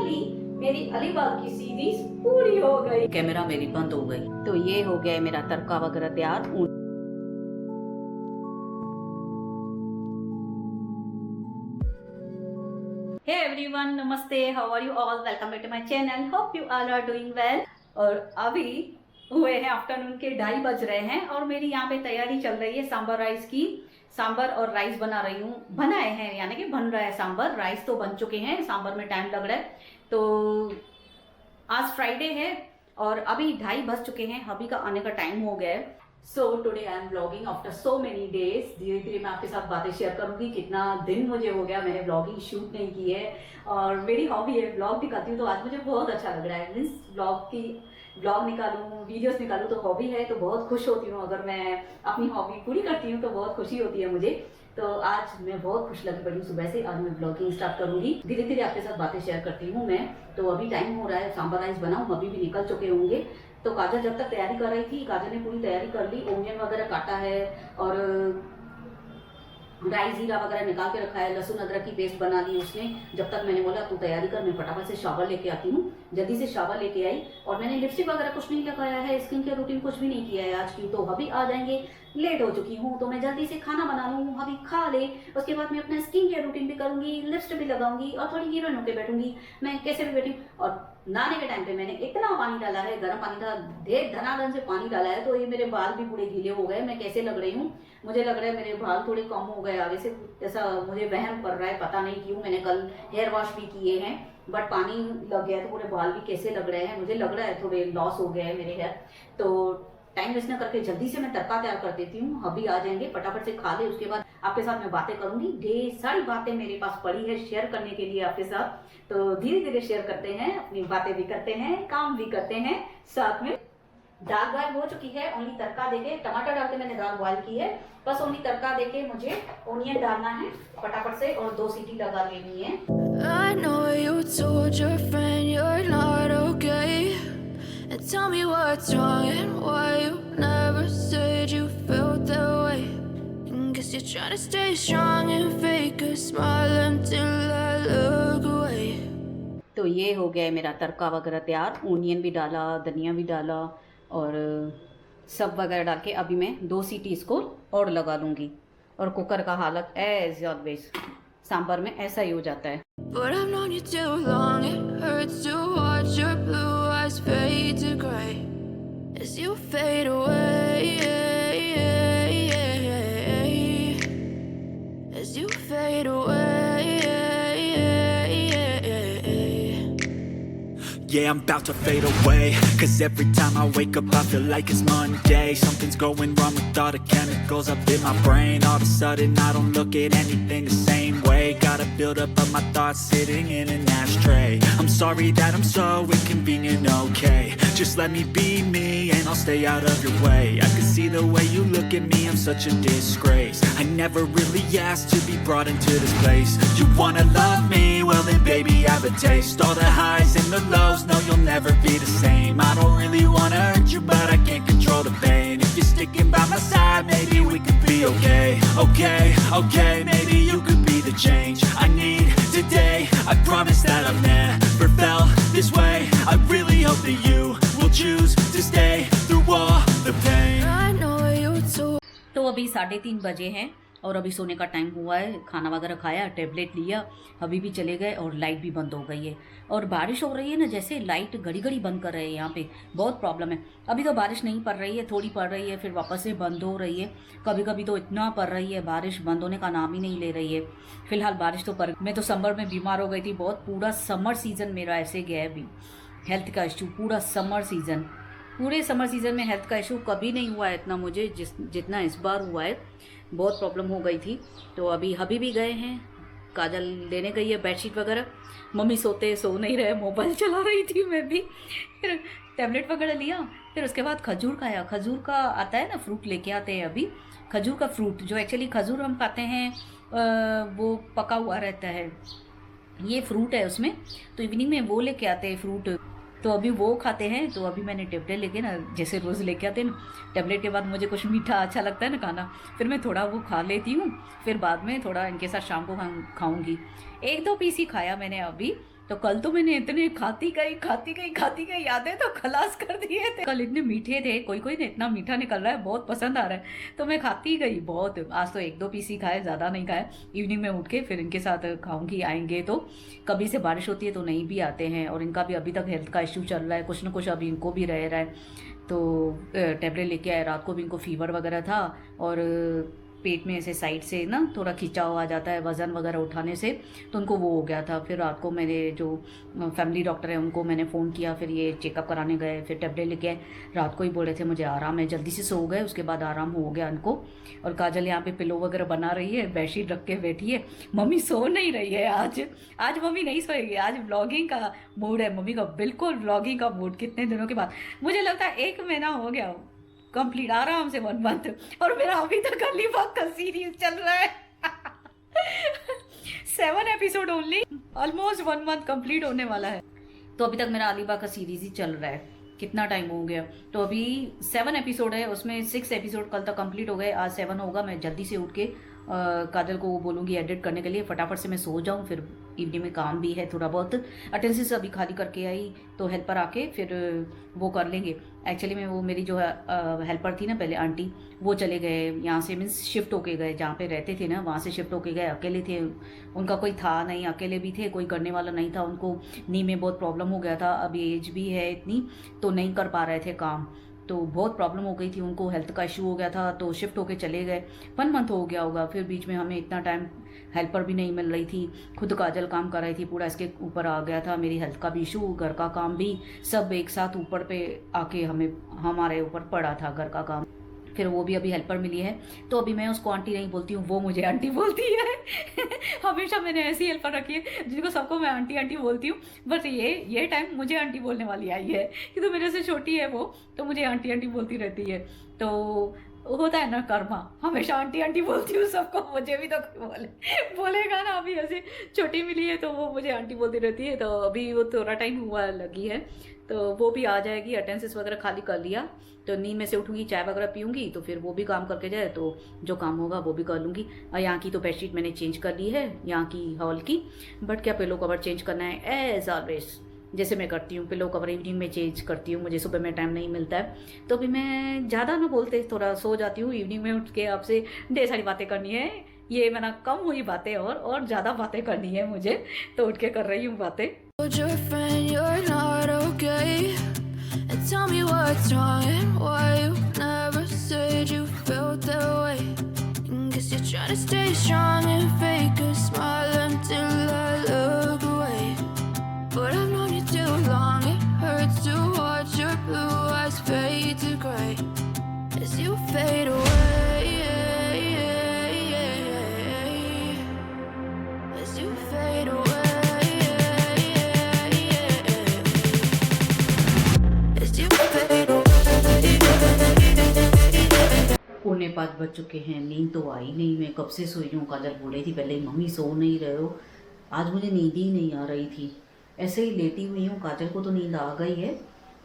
Finally मेरी अलीबाग की series पूरी हो गई। कैमरा मेरी बंद हो गई, तो ये हो गया मेरा तड़का वगैरह तैयार। Hey everyone, नमस्ते, how are you all, welcome back to my channel, hope you all are doing well. और अभी हुए हैं आफ्टरनून के 2:30 बज रहे हैं और मेरी यहाँ पे तैयारी चल रही है सांबर राइस की। सांबर और राइस बना रही हूँ, बनाए हैं यानी कि बन रहा है सांबर, राइस तो बन चुके हैं, सांबर में टाइम लग रहा है। तो आज फ्राइडे है और अभी 2:30 बज चुके हैं, अभी का आने का टाइम हो गया है। So today I am blogging after so many days. धीरे धीरे मैं आपके साथ बातें शेयर करूंगी, कितना दिन मुझे हो गया मैंने ब्लॉगिंग शूट नहीं की है और मेरी हॉबी है ब्लॉग दिखाती हूँ, तो आज मुझे बहुत अच्छा लग रहा है। मीन्स ब्लॉग निकालूं, वीडियोस निकालूं, तो हॉबी है तो बहुत खुश होती हूँ। अगर मैं अपनी हॉबी पूरी करती हूँ तो बहुत खुशी होती है मुझे। तो आज मैं बहुत खुश लगी पड़ी हूँ, सुबह से आज मैं ब्लॉगिंग स्टार्ट करूंगी। धीरे धीरे आपके साथ बातें शेयर करती हूँ मैं। तो अभी टाइम हो रहा है सांबर राइस बनाऊँ, अभी भी निकल चुके होंगे। तो काजल जब तक तैयारी कर रही थी, काजल ने पूरी तैयारी कर ली, ओनियन वगैरह काटा है और राई जीरा वगैरह निकाल के रखा है, लहसुन अदरक की पेस्ट बना ली उसने। जब तक मैंने बोला तू तैयारी कर, मैं फटाफट से शावर लेके आती हूँ। जल्दी से शावर लेके आई और मैंने लिपस्टिक वगैरह कुछ नहीं लगाया है, स्किन केयर रूटीन कुछ भी नहीं किया है आज की। तो अभी आ जाएंगे, लेट हो चुकी हूँ, तो मैं जल्दी से खाना बना लूँ, अभी खा ले, उसके बाद मैं अपना स्किन केयर रूटीन भी करूंगी, लिपस्टिक भी लगाऊंगी और थोड़ी हीरोइन होकर बैठूंगी। मैं कैसे भी बैठी। और नहाने के टाइम पे मैंने इतना पानी डाला है, गर्म पानी का ढेर धनाधन से पानी डाला है, तो ये मेरे बाल भी पूरे गीले हो गए। मैं कैसे लग रही हूँ, मुझे लग रहा है मेरे बाल थोड़े कम हो गए आगे से, ऐसा मुझे वहम पड़ रहा है, पता नहीं क्यों। मैंने कल हेयर वॉश भी किए हैं बट पानी लग गया तो पूरे बाल भी कैसे लग रहे हैं, मुझे लग रहा है थोड़े लॉस हो गए हैं मेरे हेयर। तो टाइम वेस्ट न करके जल्दी से मैं तड़का तैयार कर देती हूँ। अभी आ जाएंगे, फटाफट से खा ले, उसके बाद आपके साथ मैं बातें करूंगी। ढेर सारी बातें मेरे पास पड़ी है शेयर करने के लिए आपके साथ, तो धीरे धीरे शेयर करते हैं, अपनी बातें भी करते हैं, काम भी करते हैं साथ में। दाल बॉयल हो चुकी है, ओनली तड़का देके, टमाटर डाल के मैंने दाल बॉयल की है, बस ओनली तड़का देके मुझे ओनियन डालना है फटाफट से और 2 सीटी लगा लेनी है। I know you told your friend you're not okay, and tell me what's wrong and why you never said you felt that way. And guess you're trying to stay strong and fake a smile until I look away. तो ये हो गया मेरा तड़का वगैरह तैयार, onion भी डाला, धनिया भी डाला और सब वगैरह डाल के अभी मैं 2 सीटी इसको और लगा लूँगी। और कुकर का हालत एज ऑलवेज सांभर में ऐसा ही हो जाता है। But I've known you too long, it hurts to watch your blue eyes fade to gray as you fade away, as you fade away. Yeah, I'm about to fade away, 'cause every time I wake up I feel like it's Monday. Something's going wrong with all the chemicals up in my brain. All of a sudden I don't look at anything the same way. Got a build up of my thoughts sitting in an ashtray. I'm sorry that I'm so inconvenient, okay? Just let me be me and I'll stay out of your way. I can see the way you look at me, I'm such a disgrace. I never really asked to be brought into this place. You wanna love me? Well then baby have a taste. All the highs and the lows, no you'll never be the same. I don't really wanna hurt you but I can't control the pain. If you're sticking by my side, maybe we could be okay. Okay, maybe you could be the change I need today. I promise that I've never felt this way. I really hope that you will choose to stay through all the pain. I know you too. तो अभी 3:30 बजे हैं और अभी सोने का time हुआ है। खाना वगैरह खाया, टेबलेट लिया, अभी भी चले गए और लाइट भी बंद हो गई है। और बारिश हो रही है ना, जैसे लाइट घड़ी घड़ी बंद कर रहे हैं, यहाँ पे बहुत प्रॉब्लम है। अभी तो बारिश नहीं पड़ रही है, थोड़ी पड़ रही है फिर वापस से बंद हो रही है, कभी कभी तो इतना पड़ रही है, बारिश बंद होने का नाम ही नहीं ले रही है। फिलहाल बारिश तो पड़, मैं तो समर में बीमार हो गई थी बहुत, पूरा समर सीज़न मेरा ऐसे गया है। अभी हेल्थ का इशू, पूरे समर सीज़न में हेल्थ का इशू कभी नहीं हुआ है इतना मुझे जितना इस बार हुआ है। बहुत प्रॉब्लम हो गई थी। तो अभी भी गए हैं, काजल लेने गई है बेडशीट वगैरह, मम्मी सो नहीं रहे, मोबाइल चला रही थी मैं भी। फिर टैबलेट वगैरह लिया, फिर उसके बाद खजूर खाया। खजूर का आता है ना फ्रूट, लेके आते हैं अभी खजूर का फ्रूट, जो एक्चुअली खजूर हम खाते हैं वो पका हुआ रहता है, ये फ्रूट है उसमें। तो इवनिंग में वो लेके आते हैं फ्रूट, तो अभी वो खाते हैं। तो अभी मैंने टेबलेट लेके ना, जैसे रोज़ लेके आते हैं ना, टेबलेट के बाद मुझे कुछ मीठा अच्छा लगता है ना खाना, फिर मैं थोड़ा वो खा लेती हूँ, फिर बाद में थोड़ा इनके साथ शाम को खाऊंगी। 1-2 पीस ही खाया मैंने अभी, तो कल तो मैंने इतने खाती गई यादें तो खलास कर दिए थे। कल इतने मीठे थे, कोई कोई ने इतना मीठा निकल रहा है, बहुत पसंद आ रहा है, तो मैं खाती गई बहुत। आज तो 1-2 पीस ही खाए, ज़्यादा नहीं खाए। इवनिंग में उठ के फिर इनके साथ खाऊंगी। आएंगे तो कभी से बारिश होती है तो नहीं भी आते हैं, और इनका भी अभी तक हेल्थ का इश्यू चल रहा है, कुछ ना कुछ अभी इनको भी रह रहा है। तो टेबलेट लेके आए, रात को भी इनको फीवर वगैरह था, और पेट में ऐसे साइड से ना थोड़ा खिंचाव आ जाता है वज़न वगैरह उठाने से, तो उनको वो हो गया था। फिर रात को मेरे जो फैमिली डॉक्टर हैं उनको मैंने फ़ोन किया, फिर ये चेकअप कराने गए, फिर टेबलेट लेके आए। रात को ही बोले थे मुझे आराम है, जल्दी से सो गए, उसके बाद आराम हो गया इनको। और काजल यहाँ पे पिलो वगैरह बना रही है, बेडशीट रख के बैठी है। मम्मी सो नहीं रही है आज मम्मी नहीं सोएगी, आज व्लॉगिंग का मूड है मम्मी का, बिल्कुल व्लॉगिंग का मूड। कितने दिनों के बाद, मुझे लगता है 1 महीना हो गया कंप्लीट आराम से 1 मंथ, और मेरा अभी तक अलीबाग का सीरीज चल रहा है 7 episode only, almost 1 month complete होने वाला है। तो अभी तक मेरा अलीबाग का सीरीज ही चल रहा है। कितना टाइम हो गया, तो अभी 7 एपिसोड है, उसमें 6 एपिसोड कल तक कंप्लीट हो गए, आज 7 होगा। मैं जल्दी से उठ के काजल को बोलूँगी एडिट करने के लिए, फटाफट से मैं सो जाऊँ, फिर इवनिंग में काम भी है थोड़ा बहुत। अटेंडेंस अभी खाली करके आई, तो हेल्पर आके फिर वो कर लेंगे। एक्चुअली में वो मेरी जो हेल्पर थी ना पहले आंटी, वो चले गए यहाँ से, मीन्स शिफ्ट होके गए, जहाँ पे रहते थे ना वहाँ से शिफ्ट होके गए। अकेले थे, उनका कोई था नहीं, अकेले भी थे, कोई करने वाला नहीं था। उनको नी में बहुत प्रॉब्लम हो गया था, अभी एज भी है इतनी, तो नहीं कर पा रहे थे काम, तो बहुत प्रॉब्लम हो गई थी उनको, हेल्थ का इशू हो गया था, तो शिफ्ट होके चले गए। 1 मंथ हो गया होगा। फिर बीच में हमें इतना टाइम हेल्पर भी नहीं मिल रही थी, खुद काजल काम कर रही थी, पूरा इसके ऊपर आ गया था, मेरी हेल्थ का भी इशू, घर का काम भी, सब एक साथ ऊपर पे आके हमारे ऊपर पड़ा था घर का काम। फिर वो भी अभी हेल्पर मिली है, तो अभी मैं उसको आंटी नहीं बोलती हूँ, वो मुझे आंटी बोलती है हमेशा मैंने ऐसी हेल्पर रखी है जिनको सबको मैं आंटी आंटी बोलती हूँ, बट ये टाइम मुझे आंटी बोलने वाली आई है कि तो मेरे से छोटी है वो, तो मुझे आंटी आंटी बोलती रहती है। तो होता है ना कर्मा, हमेशा आंटी आंटी बोलती हूँ सबको, मुझे भी तो बोलेगा ना। अभी ऐसे छोटी मिली है तो वो मुझे आंटी बोलती रहती है। तो अभी वो थोड़ा टाइम हुआ लगी है, तो वो भी आ जाएगी। अटेंडेंस वगैरह खाली कर लिया, तो नींद में से उठूंगी, चाय वगैरह पीऊंगी, तो फिर वो भी काम करके जाए, तो जो काम होगा वो भी कर लूँगी। और यहाँ की तो बेडशीट मैंने चेंज कर ली है, यहाँ की हॉल की, बट क्या पिलो कवर चेंज करना है एज ऑलवेज, जैसे मैं करती हूँ। पिलो कवर इवनिंग में चेंज करती हूँ, मुझे सुबह में टाइम नहीं मिलता है, तो अभी मैं ज़्यादा ना बोलते थोड़ा सो जाती हूँ। इवनिंग में उठ के आपसे ढेर सारी बातें करनी है, ये मेरा कम हुई बातें, और ज़्यादा बातें करनी है मुझे, तो उठ के कर रही हूँ बातें। And tell me what's wrong and why you never said you felt that way. And guess you're trying to stay strong and fake a smile until I look away. But I've known you too long, it hurts to watch your blue eyes fade to grey as you fade away. As you fade away. पौने 5 बज चुके हैं, नींद तो आई नहीं, मैं कब से सोई हूँ। काजल बोल रही थी पहले मम्मी सो नहीं रहे हो, आज मुझे नींद ही नहीं आ रही थी, ऐसे ही लेटी हुई हूँ। काजल को तो नींद आ गई है,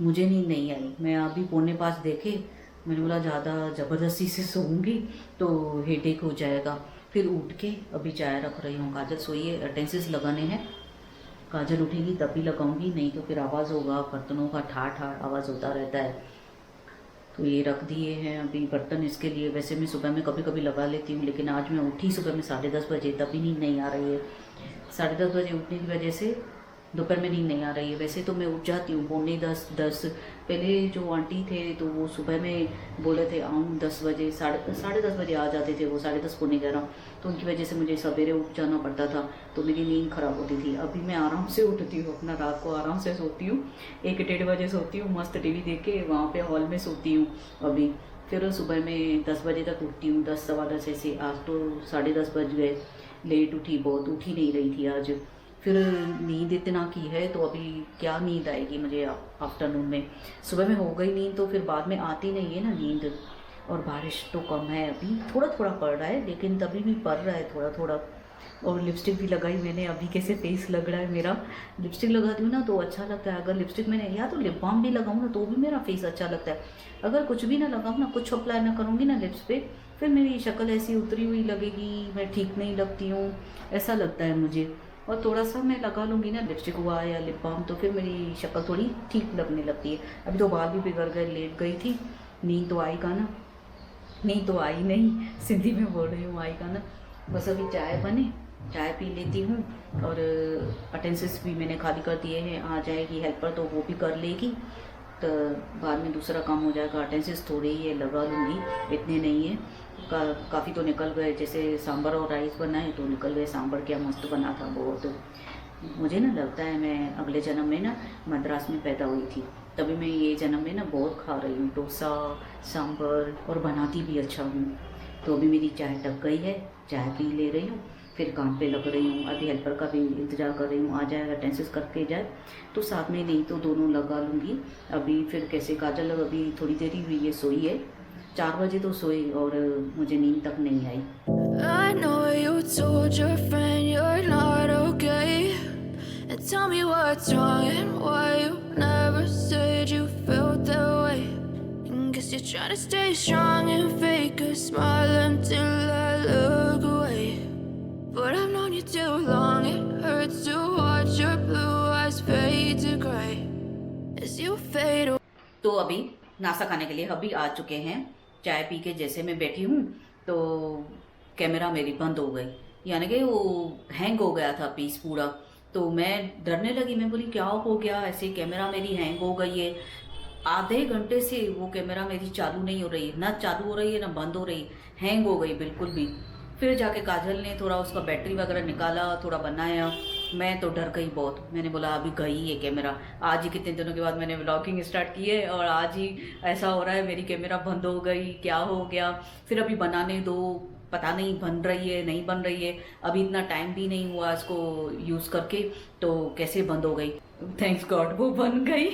मुझे नींद नहीं आई। मैं अभी 4:45 देखे, मैंने बोला ज़्यादा ज़बरदस्ती से सोऊंगी तो हेडेक हो जाएगा। फिर उठ के अभी चाय रख रही हूँ। काजल सोई है, अटेंडेंस लगाने हैं, काजल उठेगी तभी लगाऊंगी, नहीं तो फिर आवाज़ होगा, बर्तनों का ठाठ ठाठ आवाज़ होता रहता है। तो ये रख दिए हैं अभी बर्तन इसके लिए। वैसे मैं सुबह में कभी कभी लगा लेती हूँ, लेकिन आज मैं उठी सुबह में 10:30 बजे, तभी नींद नहीं आ रही है। 10:30 बजे उठने की वजह से दोपहर में नींद नहीं आ रही है। वैसे तो मैं उठ जाती हूँ 9:45-10। पहले जो आंटी थे तो वो सुबह में बोले थे आऊँ 10 बजे, 10:30 बजे आ जाते थे वो, 10:30 पौने 11, तो उनकी वजह से मुझे सवेरे उठ जाना पड़ता था, तो मेरी नींद ख़राब होती थी। अभी मैं आराम से उठती हूँ, अपना रात को आराम से सोती हूँ, 1-1:30 बजे सोती हूँ, मस्त टीवी देख के वहाँ पर हॉल में सोती हूँ अभी। फिर सुबह में 10 बजे तक उठती हूँ, 10 सवा 10 ऐसे। आज तो 10:30 बज गए, लेट उठी, बहुत उठ ही नहीं रही थी आज। फिर नींद इतना की है तो अभी क्या नींद आएगी मुझे आफ्टरनून में। सुबह में हो गई नींद तो फिर बाद में आती नहीं है ना नींद। और बारिश तो कम है, अभी थोड़ा थोड़ा पड़ रहा है, लेकिन तभी भी पड़ रहा है थोड़ा थोड़ा। और लिपस्टिक भी लगाई मैंने, अभी कैसे फेस लग रहा है मेरा। लिपस्टिक लगाती हूँ ना तो अच्छा लगता है। अगर लिपस्टिक मैंने या तो लिप बाम भी लगाऊँ ना तो भी मेरा फेस अच्छा लगता है। अगर कुछ भी ना लगाऊँ ना, कुछ अप्लाई ना करूँगी ना लिप्स पे, फिर मेरी शक्ल ऐसी उतरी हुई लगेगी, मैं ठीक नहीं लगती हूँ, ऐसा लगता है मुझे। और थोड़ा सा मैं लगा लूँगी ना लिपस्टिक हुआ या लिप बाम, तो फिर मेरी शक्ल थोड़ी ठीक लगने लगती है। अभी तो बाल भी बिगड़ गए, लेट गई थी, नींद तो आई का ना, नींद तो आई नहीं, सिंधी में बोल रही हूँ, आई का ना। बस अभी चाय बने, चाय पी लेती हूँ, और अटेंसेस भी मैंने खाली कर दिए हैं, आ जाएगी हेल्पर तो वो भी कर लेगी, तो बाद में दूसरा काम हो जाएगा। अटेंसेस थोड़े ही है, लगा लूँगी, इतने नहीं है, काफ़ी तो निकल गए। जैसे सांभर और राइस बनाए तो निकल गए, सांभर क्या मस्त बना था वो। तो मुझे ना लगता है मैं अगले जन्म में ना मद्रास में पैदा हुई थी, तभी मैं ये जन्म में ना बहुत खा रही हूँ डोसा सांभर, और बनाती भी अच्छा हूँ। तो अभी मेरी चाय टक गई है, चाय पी ले रही हूँ, फिर काम पे लग रही हूँ। अभी हेल्पर का भी इंतज़ार कर रही हूँ, आ जाएगा, अटेंडेंस करके जाए तो साथ में, नहीं तो दोनों लगा लूँगी। अभी फिर कैसे काजल अभी थोड़ी देर ही हुई है, सोई है, 4 बजे तो सोई, और मुझे नींद तक नहीं आई। I know you told your friend you're not okay, and tell me what's wrong and why you never said you felt that way. And guess you're trying to stay strong and fake a smile until I look away. But I've known you too long, it hurts to watch your blue eyes fade to gray as you fade away. तो अभी नाश्ता खाने के लिए अभी आ चुके हैं। चाय पी के जैसे मैं बैठी हूँ तो कैमरा मेरी बंद हो गई, यानी कि वो हैंग हो गया था पीस पूरा। तो मैं डरने लगी, मैं बोली क्या हो गया, ऐसे कैमरा मेरी हैंग हो गई है। आधे घंटे से वो कैमरा मेरी चालू नहीं हो रही है, ना चालू हो रही है ना बंद हो रही, हैंग हो गई बिल्कुल भी। फिर जाके काजल ने थोड़ा उसका बैटरी वगैरह निकाला, थोड़ा बनाया। मैं तो डर गई बहुत, मैंने बोला अभी गई है कैमरा। आज ही कितने दिनों के बाद मैंने व्लॉगिंग स्टार्ट की है और आज ही ऐसा हो रहा है मेरी कैमरा बंद हो गई, क्या हो गया। फिर अभी बनाने दो, पता नहीं बन रही है नहीं बन रही है, अभी इतना टाइम भी नहीं हुआ इसको यूज़ करके, तो कैसे बंद हो गई। थैंक्स गॉड वो बन गई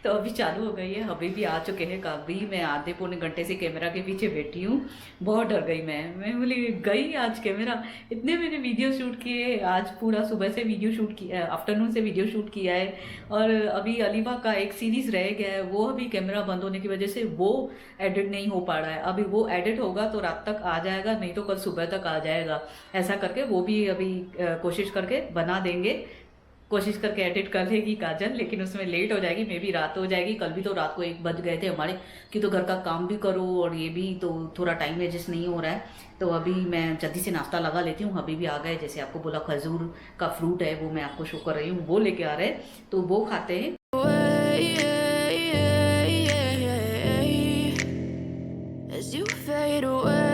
तो अभी चालू हो गई है। अभी भी आ चुके हैं, कभी मैं आधे पौने घंटे से कैमरा के पीछे बैठी हूँ, बहुत डर गई मैं बोली गई आज कैमरा। इतने मैंने वीडियो शूट किए, आज पूरा सुबह से वीडियो शूट किया है, आफ्टरनून से वीडियो शूट किया है, और अभी अलीबा का एक सीरीज़ रह गया है, वो अभी कैमरा बंद होने की वजह से वो एडिट नहीं हो पा रहा है। अभी वो एडिट होगा तो रात तक आ जाएगा, नहीं तो कल सुबह तक आ जाएगा। ऐसा करके वो भी अभी कोशिश करके बना देंगे, कोशिश करके एडिट कर लेगी काजल, लेकिन उसमें लेट हो जाएगी, मे बी रात हो जाएगी। कल भी तो रात को 1 बज गए थे हमारे, कि तो घर का काम भी करो और ये भी, तो थोड़ा टाइम एडजस्ट नहीं हो रहा है। तो अभी मैं जल्दी से नाश्ता लगा लेती हूँ। अभी भी आ गए, जैसे आपको बोला खजूर का फ्रूट है वो मैं आपको शो कर रही हूँ, वो लेके आ रहे हैं, तो वो खाते हैं। As you fade away.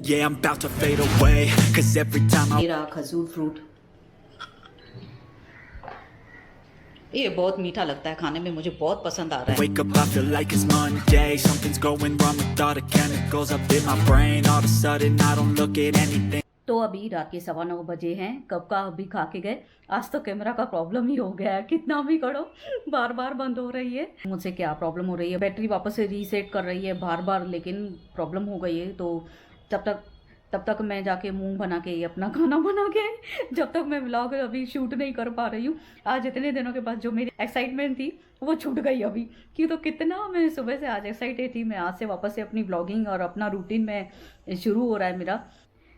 Yeah, I'm about to fade away, cause every time I मेरा खजूर फ्रूट, ये बहुत मीठा लगता है खाने में, मुझे बहुत पसंद आ रहा है। wake up, I feel like it's Monday. Something's going wrong with all the chemicals up in my brain. All of a sudden, I don't look at anything. तो अभी रात के 9:15 बजे हैं, कब का अभी खा के गए। आज तो कैमरा का प्रॉब्लम ही हो गया है, कितना भी करो बार बार बंद हो रही है। मुझसे क्या प्रॉब्लम हो रही है, बैटरी वापस से रीसेट कर रही है बार बार, लेकिन प्रॉब्लम हो गई है। तो तब तक मैं जाके मुंह बना के अपना खाना बना के, जब तक मैं व्लॉग अभी शूट नहीं कर पा रही हूँ। आज इतने दिनों के बाद जो मेरी एक्साइटमेंट थी वो छूट गई अभी, क्यों तो कितना मैं सुबह से आज एक्साइटेड थी। मैं आज से वापस से अपनी व्लॉगिंग और अपना रूटीन में शुरू हो रहा है मेरा।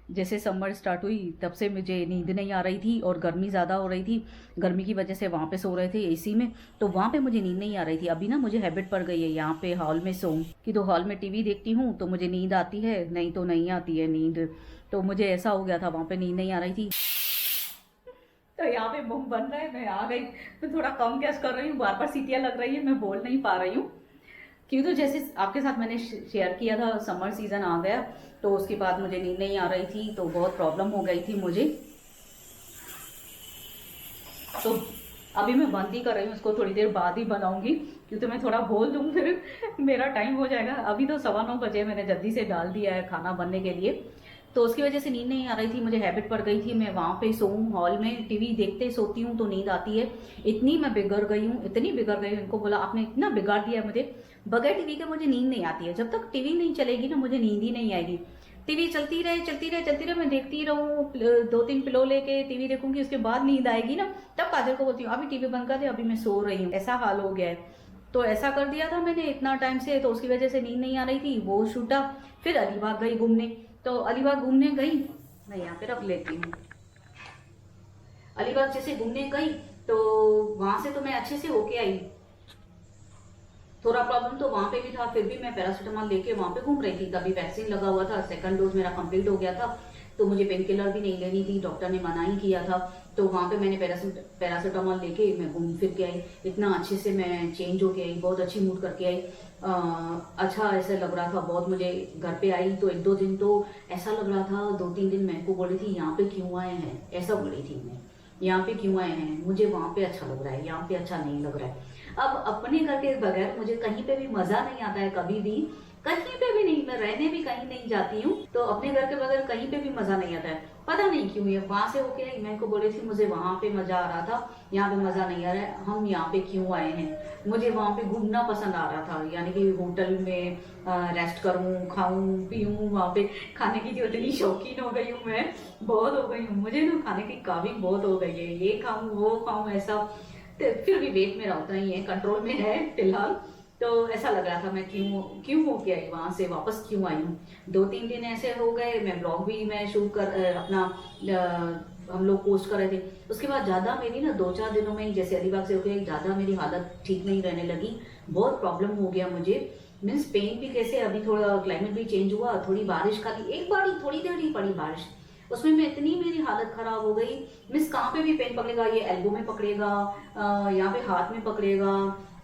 जैसे समर स्टार्ट हुई तब से मुझे नींद नहीं आ रही थी, और गर्मी ज़्यादा हो रही थी, गर्मी की वजह से वहाँ पे सो रहे थे एसी में, तो वहाँ पे मुझे नींद नहीं आ रही थी। अभी ना मुझे हैबिट पड़ गई है यहाँ पे हॉल में सोऊं, कि तो हॉल में टीवी देखती हूँ तो मुझे नींद आती है, नहीं तो नहीं आती है नींद। तो मुझे ऐसा हो गया था, वहाँ पे नींद नहीं आ रही थी। तो यहाँ पे मुंह बन रहा है, मैं आ गई, मैं थोड़ा कम गैस कर रही हूँ, बार बार सीटियाँ लग रही है, मैं बोल नहीं पा रही हूँ। क्यों तो जैसे आपके साथ मैंने शेयर किया था, समर सीज़न आ गया तो उसके बाद मुझे नींद नहीं आ रही थी, तो बहुत प्रॉब्लम हो गई थी मुझे। तो अभी मैं बंद ही कर रही हूँ, उसको थोड़ी देर बाद ही बनाऊंगी, क्योंकि मैं थोड़ा बोल दूँ फिर मेरा टाइम हो जाएगा। अभी तो 9:15 बजे, मैंने जल्दी से डाल दिया है खाना बनने के लिए, तो उसकी वजह से नींद नहीं आ रही थी, मुझे हैबिट पड़ गई थी। मैं वहाँ पे सोऊं, हॉल में टीवी देखते सोती हूँ तो नींद आती है। इतनी मैं बिगड़ गई हूँ, इतनी बिगड़ गई हूँ, इनको बोला आपने इतना बिगाड़ दिया मुझे, बगैर टीवी के मुझे नींद नहीं आती है। जब तक टीवी नहीं चलेगी ना मुझे नींद ही नहीं आएगी। टीवी चलती रहे, मैं देखती रहूँ, 2-3 पिलो लेके टीवी देखूंगी, उसके बाद नींद आएगी ना, तब काजल को बोलती हूँ अभी टीवी बंद कर दे, अभी मैं सो रही हूँ। ऐसा हाल हो गया है। तो ऐसा कर दिया था मैंने इतना टाइम से, तो उसकी वजह से नींद नहीं आ रही थी, वो छूटा। फिर अली भाग गई घूमने, तो अलीबाग घूमने गई, मैं यहाँ पे रख लेती हूँ। अलीबाग जैसे घूमने गई तो वहां से तो मैं अच्छे से होके आई, थोड़ा प्रॉब्लम तो वहां पे भी था, फिर भी मैं पैरासीटामोल लेके वहां पे घूम रही थी। तभी वैक्सीन लगा हुआ था, सेकंड डोज मेरा कंप्लीट हो गया था, तो मुझे पेन किलर भी नहीं लेनी थी, डॉक्टर ने मना ही किया था। तो वहां पे मैंने पैरासीटामोल लेके मैं घूम फिर के आई, इतना अच्छे से मैं चेंज होके आई, बहुत अच्छी मूड करके आई। अच्छा ऐसा लग रहा था बहुत। मुझे घर पे आई तो 1-2 दिन तो ऐसा लग रहा था, 2-3 दिन मैं को बोली थी यहाँ पे क्यों आए हैं, ऐसा बोली थी मैं, यहाँ पे क्यों आए हैं, मुझे वहां पे अच्छा लग रहा है, यहाँ पे अच्छा नहीं लग रहा है। अब अपने घर के बगैर मुझे कहीं पे भी मजा नहीं आता है, कभी भी कहीं पे भी नहीं, मैं रहने भी कहीं नहीं जाती हूँ तो अपने घर के बगैर कहीं पे भी मजा नहीं आता है। पता नहीं क्यों, ये वहां से होके आई, मैं को बोली थी मुझे वहां पे मजा आ रहा था, यहाँ पे मजा नहीं आ रहा है, हम यहाँ पे क्यों आए हैं। मुझे वहां पे घूमना पसंद आ रहा था, यानी कि होटल में रेस्ट करूं, खाऊं पीऊं, वहां पे खाने की जो इतनी शौकीन हो गई हूँ मैं, बहुत हो गई हूँ, मुझे ना खाने की काबिल बहुत हो गई है, ये खाऊं वो खाऊं ऐसा। तो फिर भी वेट मेरा उतना ही है, कंट्रोल में है फिलहाल। तो ऐसा लग रहा था मैं क्यों हो के आई, वहां से वापस क्यों आई हूँ। 2-3 दिन ऐसे हो गए, मैं ब्लॉग भी मैं शूट कर अपना हम लोग पोस्ट कर रहे थे। उसके बाद ज्यादा मेरी ना 2-4 दिनों में ही जैसे अलीबाग से होके ज्यादा मेरी हालत ठीक नहीं रहने लगी, बहुत प्रॉब्लम हो गया मुझे। मीन्स पेन भी कैसे, अभी थोड़ा क्लाइमेट भी चेंज हुआ, थोड़ी बारिश खाली एक बार ही थोड़ी देर ही पड़ी बारिश, उसमें मैं इतनी मेरी हालत खराब हो गई। मीन्स कहाँ पे भी पेन पकड़ेगा, ये एल्बो में पकड़ेगा, यहाँ पे हाथ में पकड़ेगा,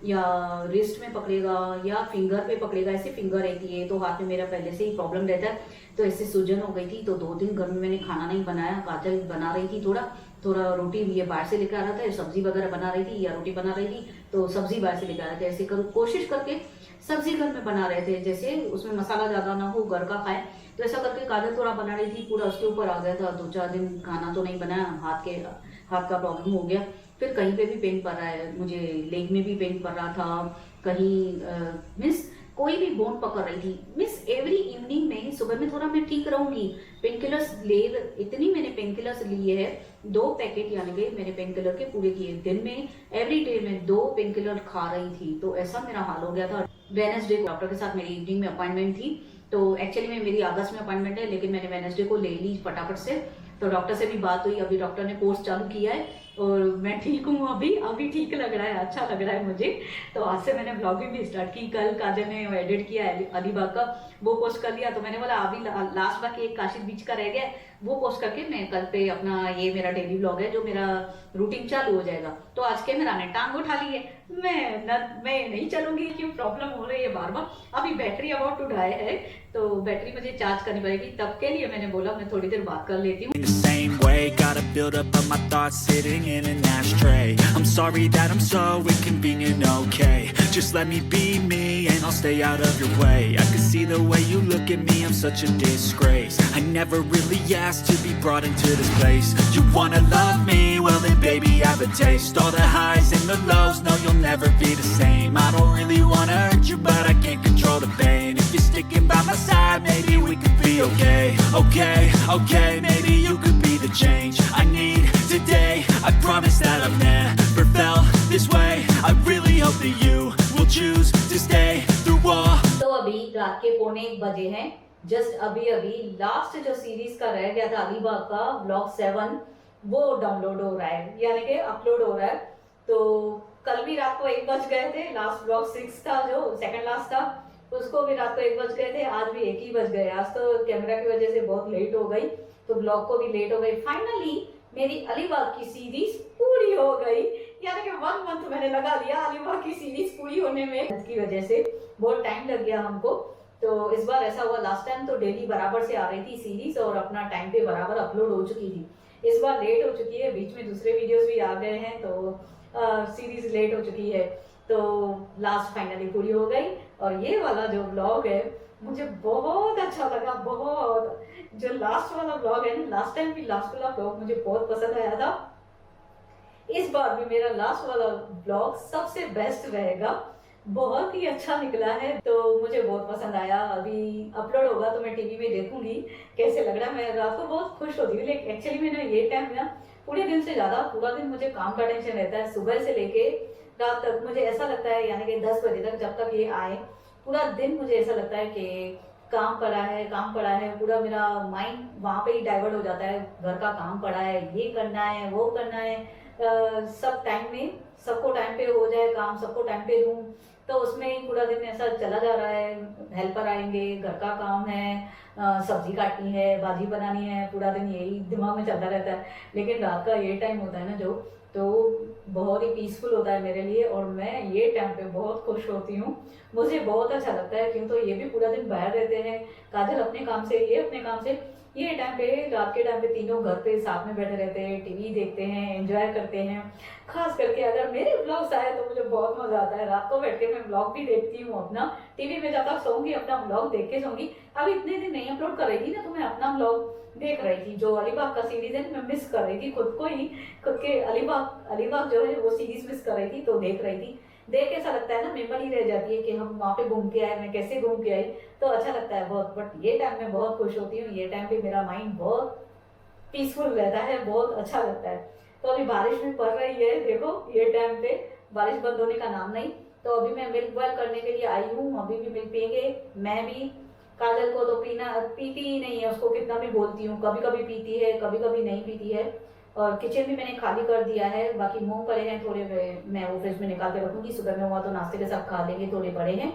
या रिस्ट में पकड़ेगा, या फिंगर पे पकड़ेगा, ऐसे फिंगर रहती है तो हाथ में मेरा पहले से ही प्रॉब्लम रहता है, तो ऐसे सूजन हो गई थी। तो 2 दिन घर में मैंने खाना नहीं बनाया, काजल बना रही थी, थोड़ा रोटी ये बाहर से लेकर आ रहा था, सब्जी वगैरह बना रही थी या रोटी बना रही थी, तो सब्जी बाहर से लेकर आ रहे थे। ऐसे कोशिश करके सब्जी घर में बना रहे थे, जैसे उसमें मसाला ज्यादा ना हो, घर का खाए, तो ऐसा करके काजल थोड़ा बना रही थी, पूरा उसके ऊपर आ गया था। 2-4 दिन खाना तो नहीं बनाया, हाथ का प्रॉब्लम हो गया। फिर कहीं पे भी पेन पड़ रहा है मुझे, लेग में भी पेन पड़ रहा था, कहीं मिस कोई भी बोन पकड़ रही थी। मिस एवरी इवनिंग में सुबह में थोड़ा मैं ठीक रहूंगी, पेन किलर्स इतनी मैंने पेन किलर्स लिए है, 2 पैकेट यानी कि मैंने पेन किलर के पूरे किए। दिन में एवरी डे में 2 पेन किलर खा रही थी, तो ऐसा मेरा हाल हो गया था। वेडनेसडे को डॉक्टर के साथ मेरी इवनिंग में अपॉइंटमेंट थी, तो एक्चुअली में मेरी अगस्त में अपॉइंटमेंट है, लेकिन मैंने वेडनेसडे को ले ली फटाफट से। तो डॉक्टर से भी बात हुई, अभी डॉक्टर ने कोर्स चालू किया है और मैं ठीक हूँ, अभी ठीक लग रहा है, अच्छा लग रहा है मुझे। तो आज से मैंने ब्लॉगिंग भी स्टार्ट की, कल काजल ने एडिट किया अलीबाग का, वो पोस्ट कर लिया। तो मैंने बोला अभी लास्ट बाकी एक काशी बीच का रह गया, वो पोस्ट करके मैं कल पे अपना ये मेरा डेली ब्लॉग है जो मेरा रूटीन चालू हो जाएगा। तो आज कैमरा ने टांग उठा ली है, मैं नहीं चलूंगी, क्यों प्रॉब्लम हो रही है बार बार। अभी बैटरी अबाउट टू डाई है, तो बैटरी मुझे चार्ज करनी पड़ेगी, तब के लिए मैंने बोला मैं थोड़ी देर बात कर लेती हूँ। The same way, gotta build up of my thoughts sitting in an ashtray. I'm sorry that I'm so inconvenient, okay? Just let me be me and I'll stay out of your way. I can see the way you look at me, I'm such a disgrace. I never really asked to be brought into this place. You wanna love me? Well then baby have a taste. All the highs and the lows, no you'll never be the same. I don't really wanna hurt you but I can't control the pain. If you're sticking by my side, maybe we could be okay. Okay, maybe you could be the change I need today. I promise that I've never felt this way. I really hope that you will choose to stay through all. तो अभी रात के 1:45 बजे हैं, just अभी last जो series का रह गया था अलीबाग का ब्लॉग 7, वो डाउनलोड हो रहा है, यानी कि अपलोड हो रहा है। तो कल भी रात को 1 बज गए थे, लास्ट ब्लॉग 6 था जो सेकंड लास्ट था, उसको भी रात को 1 बज गए थे, आज भी 1 ही बज गए। आज तो कैमरा की वजह से बहुत लेट हो गई, तो ब्लॉग को भी लेट हो गई। फाइनली मेरी अलीबाग की सीरीज पूरी हो गई, यानी कि 1 मंथ मैंने लगा लिया अलीबाग की सीरीज पूरी होने में, इसकी वजह से बहुत टाइम लग गया हमको। तो इस बार ऐसा हुआ, लास्ट टाइम तो डेली बराबर से आ रही थी सीरीज और अपना टाइम पे बराबर अपलोड हो चुकी थी, इस बार लेट हो चुकी है, बीच में दूसरे वीडियोस भी आ गए हैं, तो सीरीज लेट हो चुकी है। तो लास्ट फाइनली पूरी हो गई, और ये वाला जो ब्लॉग है मुझे बहुत अच्छा लगा, बहुत। जो लास्ट वाला ब्लॉग है ना, लास्ट टाइम भी लास्ट वाला ब्लॉग मुझे बहुत पसंद आया था, इस बार भी मेरा लास्ट वाला ब्लॉग सबसे बेस्ट रहेगा, बहुत ही अच्छा निकला है, तो मुझे बहुत पसंद आया। अभी अपलोड होगा तो मैं टीवी में देखूंगी कैसे लग रहा है। मैं रात को बहुत खुश होती हूँ, लेकिन एक्चुअली में ना ये टाइम ना पूरे दिन से ज्यादा पूरा दिन मुझे काम का टेंशन रहता है, सुबह से लेके रात तक मुझे ऐसा लगता है, यानी कि 10 बजे तक जब तक ये आए पूरा दिन मुझे ऐसा लगता है कि काम पड़ा है, पूरा मेरा माइंड वहाँ पे ही डाइवर्ट हो जाता है। घर का काम पड़ा है, ये करना है, वो करना है, सब टाइम में, सबको टाइम पे हो जाए काम, सबको टाइम पे दूँ, तो उसमें ही पूरा दिन ऐसा चला जा रहा है। हेल्पर आएंगे, घर का काम है, सब्जी काटनी है, भाजी बनानी है, पूरा दिन यही दिमाग में चलता रहता है। लेकिन रात का ये टाइम होता है ना जो, तो बहुत ही पीसफुल होता है मेरे लिए, और मैं ये टाइम पे बहुत खुश होती हूँ। मुझे बहुत अच्छा लगता है, क्यों तो ये भी पूरा दिन बाहर रहते हैं, काजल अपने काम से, ये अपने काम से। ये टाइम पे, रात के टाइम पे तीनों घर पे साथ में बैठे रहते हैं, टीवी देखते हैं, एंजॉय करते हैं। खास करके अगर मेरे ब्लॉग्स आए तो मुझे बहुत मजा आता है। रात को बैठ के मैं ब्लॉग भी देखती हूँ अपना, टीवी में जब तक सोऊंगी अपना ब्लॉग देख के सोऊंगी। अब इतने दिन नहीं अपलोड कर रही थी ना, तो मैं अपना ब्लॉग देख रही थी। जो अलीबाग का सीरीज है मैं मिस कर रही थी खुद को ही, खुद के अलीबाग जो है वो सीरीज मिस कर रही थी, तो देख रही थी। देख ऐसा लगता है ना, मेमोरी रह जाती है कि हम वहाँ पे घूम के आए, मैं कैसे घूम के आई, तो अच्छा लगता है बहुत। बट ये टाइम में बहुत खुश होती हूँ, ये टाइम पे मेरा माइंड बहुत पीसफुल रहता है, बहुत अच्छा लगता है। तो अभी बारिश भी पड़ रही है, देखो ये टाइम पे बारिश बंद होने का नाम नहीं। तो अभी मैं मिल्क बॉयल करने के लिए आई हूँ, अभी भी मिल्क पियेंगे, मैं भी। काजल को तो पीती ही नहीं है, उसको कितना भी बोलती हूँ, कभी कभी पीती है, कभी कभी नहीं पीती है। और किचन भी मैंने खाली कर दिया है, बाकी मूंग पड़े हैं थोड़े, मैं वो फ्रिज में निकाल के रखूंगी, सुबह में हुआ तो नाश्ते के साथ खा लेंगे, थोड़े पड़े हैं।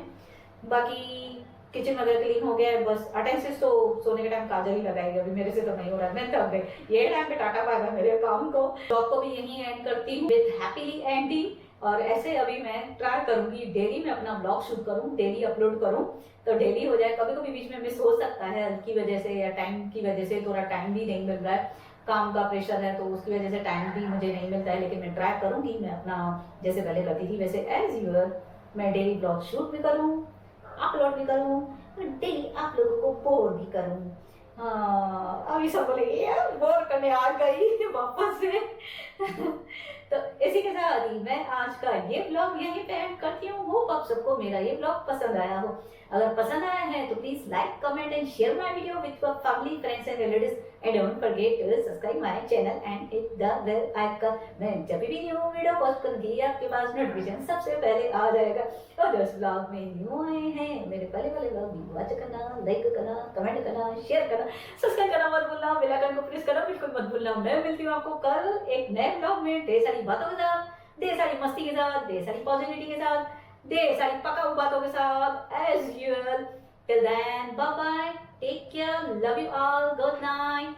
बाकी किचन वगैरह क्लीन हो गया है, बस अटेंडेंस तो सोने के टाइम काजल ही लगाएगी, अभी मेरे से तो नहीं हो रहा है, मैं थक गई। ये टाइम पे टाटा बाय बाय मेरे अकाउंट को। ब्लॉग को भी यहीं एंड करती हूँ विद हैप्पीली एंडिंग। और ऐसे अभी मैं ट्राई करूंगी डेली मैं अपना ब्लॉग शूट करूं, डेली अपलोड करूं, तो डेली हो जाए। कभी कभी बीच में मिस हो सकता है, हेल्थ की वजह से या टाइम की वजह से, थोड़ा टाइम भी नहीं मिल रहा है, काम का प्रेशर है तो उसकी वजह से टाइम भी मुझे नहीं मिलता है। लेकिन मैं ट्राई करूंगी, मैं अपना जैसे पहले करती थी वैसे एज यूजुअल मैं डेली ब्लॉग शूट भी करूं, अपलोड भी करूं, डेली आप लोगों को बोर भी करूं। हाँ, अभी सब बोले यार बोर करने आ गई वापस से। तो इसी के साथ ही मैं आज का ये ब्लॉग यहीं पे एंड करती हूँ। होप आप सबको मेरा ये ब्लॉग पसंद आया हो। अगर पसंद आया है तो please like, comment and share my video with your family, friends and relatives, and don't forget to subscribe my channel and hit the bell icon. मैं जब भी न्यू वीडियो पोस्ट करूंगी आपके पास नोटिफिकेशन सबसे पहले आ जाएगा। और जो इस ब्लॉग में न्यू आए हैं, मेरे पहले वाले ब्लॉग भी वॉच करना, लाइक करना, कमेंट करना, शेयर करना, सब्सक्राइब करना मत भूलना, बेल आइकन को प्रेस करना बिल्कुल मत भूलना। मैं मिलती हूँ आपको कल एक नए ब्लॉग में, ढेर सारी बातों के साथ, ढेर सारी मस्ती के साथ, ढेर सारी पॉजिटिविटी के साथ, ढेर सारी पकाऊ बातों के साथ as usual. Till then, bye bye, take care, love you all, good night.